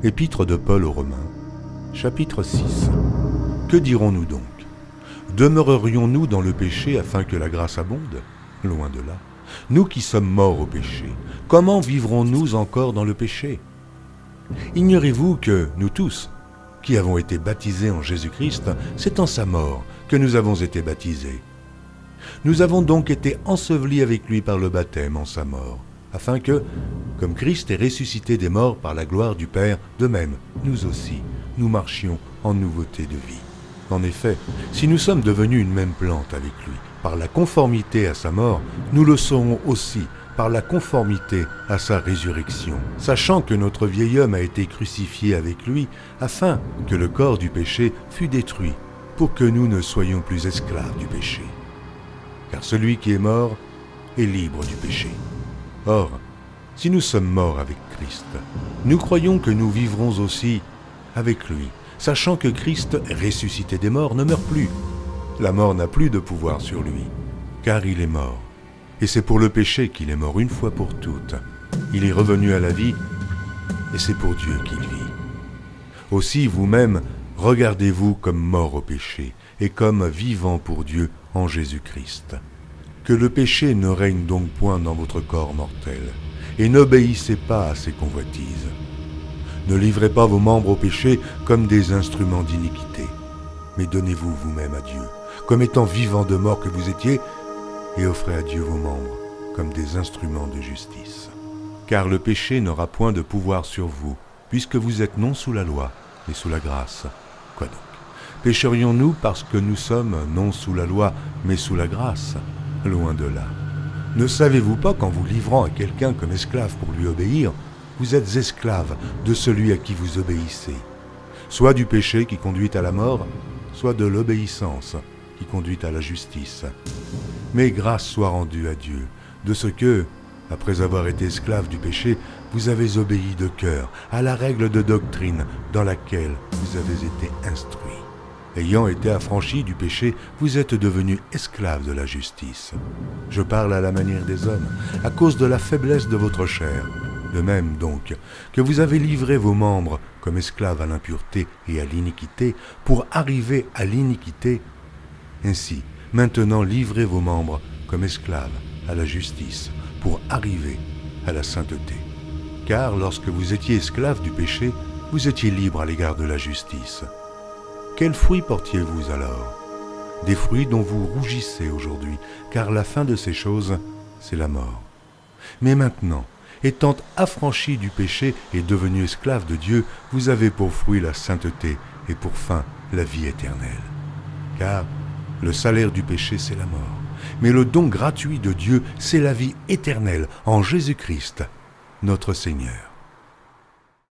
Épître de Paul aux Romains, chapitre 6. Que dirons-nous donc? Demeurerions-nous dans le péché afin que la grâce abonde? Loin de là. Nous qui sommes morts au péché, comment vivrons-nous encore dans le péché? Ignorez-vous que nous tous, qui avons été baptisés en Jésus-Christ, c'est en sa mort que nous avons été baptisés. Nous avons donc été ensevelis avec lui par le baptême en sa mort, afin que, comme Christ est ressuscité des morts par la gloire du Père, de même, nous aussi, nous marchions en nouveauté de vie. En effet, si nous sommes devenus une même plante avec lui, par la conformité à sa mort, nous le serons aussi par la conformité à sa résurrection, sachant que notre vieil homme a été crucifié avec lui, afin que le corps du péché fût détruit, pour que nous ne soyons plus esclaves du péché. Car celui qui est mort est libre du péché. Or, si nous sommes morts avec Christ, nous croyons que nous vivrons aussi avec lui, sachant que Christ, ressuscité des morts, ne meurt plus. La mort n'a plus de pouvoir sur lui, car il est mort. Et c'est pour le péché qu'il est mort une fois pour toutes. Il est revenu à la vie, et c'est pour Dieu qu'il vit. Aussi, vous-même, regardez-vous comme morts au péché, et comme vivants pour Dieu en Jésus-Christ. Que le péché ne règne donc point dans votre corps mortel, et n'obéissez pas à ses convoitises. Ne livrez pas vos membres au péché comme des instruments d'iniquité, mais donnez-vous vous-même à Dieu, comme étant vivants de mort que vous étiez, et offrez à Dieu vos membres comme des instruments de justice. Car le péché n'aura point de pouvoir sur vous, puisque vous êtes non sous la loi, mais sous la grâce. Quoi donc? Pécherions-nous parce que nous sommes non sous la loi, mais sous la grâce? Loin de là. Ne savez-vous pas qu'en vous livrant à quelqu'un comme esclave pour lui obéir, vous êtes esclave de celui à qui vous obéissez, soit du péché qui conduit à la mort, soit de l'obéissance qui conduit à la justice. Mais grâce soit rendue à Dieu, de ce que, après avoir été esclave du péché, vous avez obéi de cœur à la règle de doctrine dans laquelle vous avez été instruits. Ayant été affranchis du péché, vous êtes devenus esclaves de la justice. Je parle à la manière des hommes, à cause de la faiblesse de votre chair. De même donc, que vous avez livré vos membres comme esclaves à l'impureté et à l'iniquité, pour arriver à l'iniquité. Ainsi, maintenant livrez vos membres comme esclaves à la justice, pour arriver à la sainteté. Car lorsque vous étiez esclaves du péché, vous étiez libres à l'égard de la justice. Quels fruits portiez-vous alors? Des fruits dont vous rougissez aujourd'hui, car la fin de ces choses, c'est la mort. Mais maintenant, étant affranchis du péché et devenus esclaves de Dieu, vous avez pour fruit la sainteté et pour fin la vie éternelle. Car le salaire du péché, c'est la mort. Mais le don gratuit de Dieu, c'est la vie éternelle en Jésus-Christ, notre Seigneur.